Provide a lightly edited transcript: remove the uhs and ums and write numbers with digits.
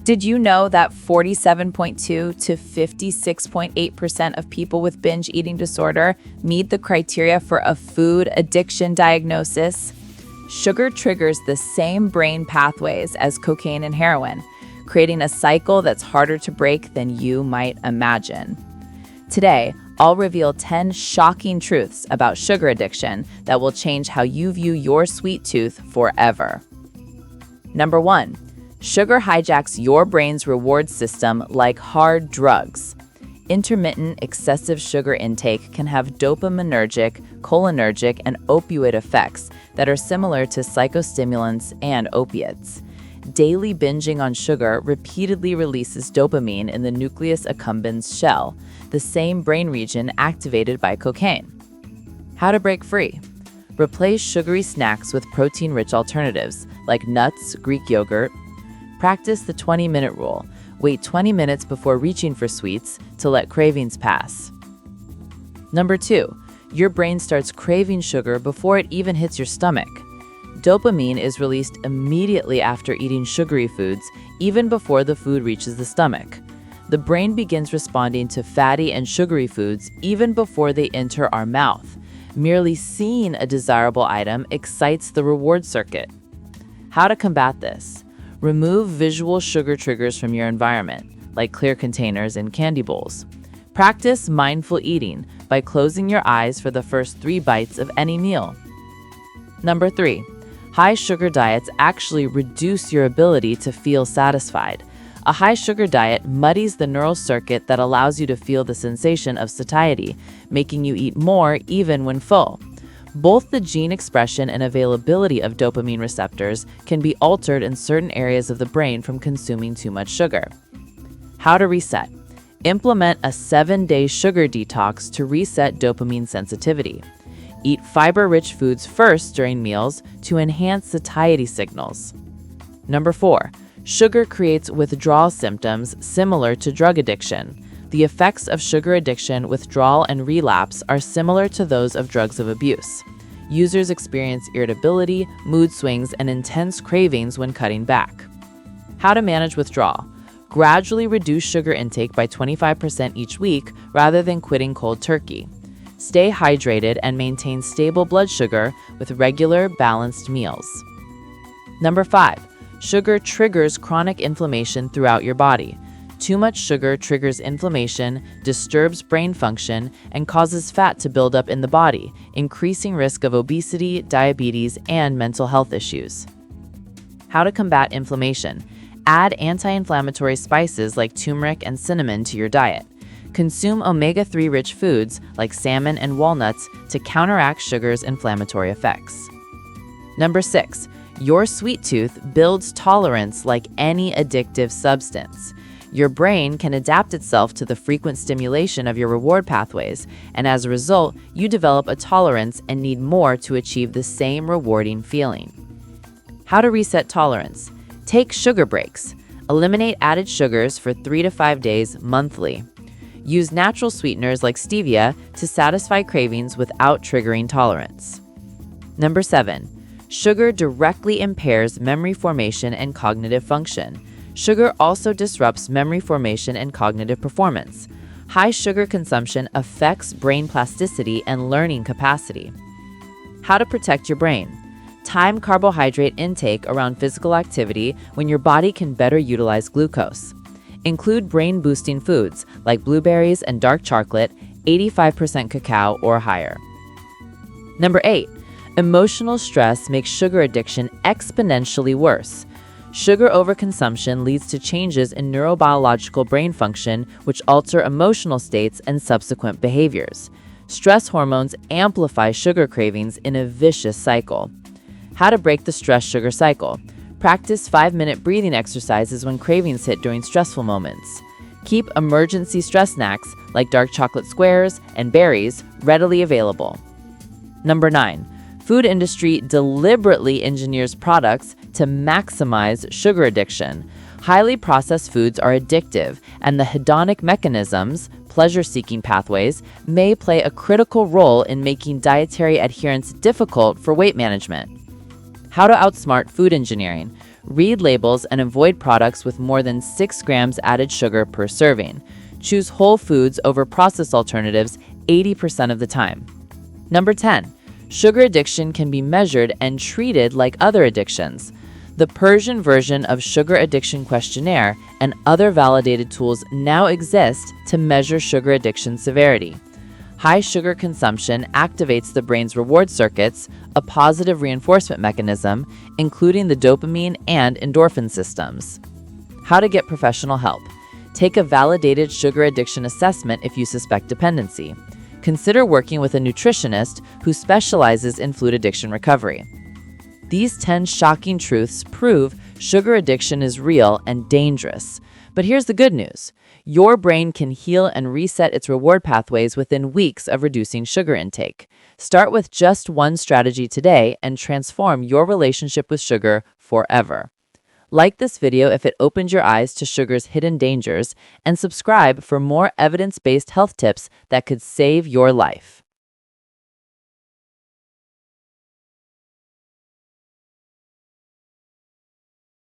Did you know that 47.2 to 56.8% of people with binge eating disorder meet the criteria for a food addiction diagnosis? Sugar triggers the same brain pathways as cocaine and heroin, creating a cycle that's harder to break than you might imagine. Today, I'll reveal 10 shocking truths about sugar addiction that will change how you view your sweet tooth forever. Number 1. Sugar hijacks your brain's reward system like hard drugs. Intermittent excessive sugar intake can have dopaminergic, cholinergic, and opioid effects that are similar to psychostimulants and opiates. Daily binging on sugar repeatedly releases dopamine in the nucleus accumbens shell, the same brain region activated by cocaine. How to break free? Replace sugary snacks with protein-rich alternatives like nuts, Greek yogurt. Practice the 20-minute rule. Wait 20 minutes before reaching for sweets to let cravings pass. Number 2. Your brain starts craving sugar before it even hits your stomach. Dopamine is released immediately after eating sugary foods, even before the food reaches the stomach. The brain begins responding to fatty and sugary foods even before they enter our mouth. Merely seeing a desirable item excites the reward circuit. How to combat this? Remove visual sugar triggers from your environment, like clear containers and candy bowls. Practice mindful eating by closing your eyes for the first 3 bites of any meal. Number 3. High sugar diets actually reduce your ability to feel satisfied. A high sugar diet muddies the neural circuit that allows you to feel the sensation of satiety, making you eat more even when full. Both the gene expression and availability of dopamine receptors can be altered in certain areas of the brain from consuming too much sugar. How to reset? Implement a 7-day sugar detox to reset dopamine sensitivity. Eat fiber-rich foods first during meals to enhance satiety signals. Number 4. Sugar creates withdrawal symptoms similar to drug addiction. The effects of sugar addiction, withdrawal, and relapse are similar to those of drugs of abuse. Users experience irritability, mood swings, and intense cravings when cutting back. How to manage withdrawal? Gradually reduce sugar intake by 25% each week rather than quitting cold turkey. Stay hydrated and maintain stable blood sugar with regular, balanced meals. Number 5. Sugar triggers chronic inflammation throughout your body. Too much sugar triggers inflammation, disturbs brain function, and causes fat to build up in the body, increasing risk of obesity, diabetes, and mental health issues. How to combat inflammation? Add anti-inflammatory spices like turmeric and cinnamon to your diet. Consume omega-3 rich foods like salmon and walnuts to counteract sugar's inflammatory effects. Number 6. Your sweet tooth builds tolerance like any addictive substance. Your brain can adapt itself to the frequent stimulation of your reward pathways, and as a result, you develop a tolerance and need more to achieve the same rewarding feeling. How to reset tolerance? Take sugar breaks. Eliminate added sugars for 3 to 5 days monthly. Use natural sweeteners like stevia to satisfy cravings without triggering tolerance. Number 7. Sugar directly impairs memory formation and cognitive function. Sugar also disrupts memory formation and cognitive performance. High sugar consumption affects brain plasticity and learning capacity. How to protect your brain? Time carbohydrate intake around physical activity when your body can better utilize glucose. Include brain-boosting foods like blueberries and dark chocolate, 85% cacao or higher. Number 8. Emotional stress makes sugar addiction exponentially worse. Sugar overconsumption leads to changes in neurobiological brain function, which alter emotional states and subsequent behaviors. Stress hormones amplify sugar cravings in a vicious cycle. How to break the stress-sugar cycle? Practice 5-minute breathing exercises when cravings hit during stressful moments. Keep emergency stress snacks like dark chocolate squares and berries readily available. Number 9. Food industry deliberately engineers products to maximize sugar addiction. Highly processed foods are addictive, and the hedonic mechanisms, pleasure-seeking pathways, may play a critical role in making dietary adherence difficult for weight management. How to outsmart food engineering? Read labels and avoid products with more than 6 grams added sugar per serving. Choose whole foods over processed alternatives 80% of the time. Number 10. Sugar addiction can be measured and treated like other addictions. The Persian version of Sugar Addiction Questionnaire and other validated tools now exist to measure sugar addiction severity. High sugar consumption activates the brain's reward circuits, a positive reinforcement mechanism, including the dopamine and endorphin systems. How to get professional help. Take a validated sugar addiction assessment if you suspect dependency. Consider working with a nutritionist who specializes in food addiction recovery. These 10 shocking truths prove sugar addiction is real and dangerous. But here's the good news. Your brain can heal and reset its reward pathways within weeks of reducing sugar intake. Start with just one strategy today and transform your relationship with sugar forever. Like this video if it opened your eyes to sugar's hidden dangers, and subscribe for more evidence-based health tips that could save your life.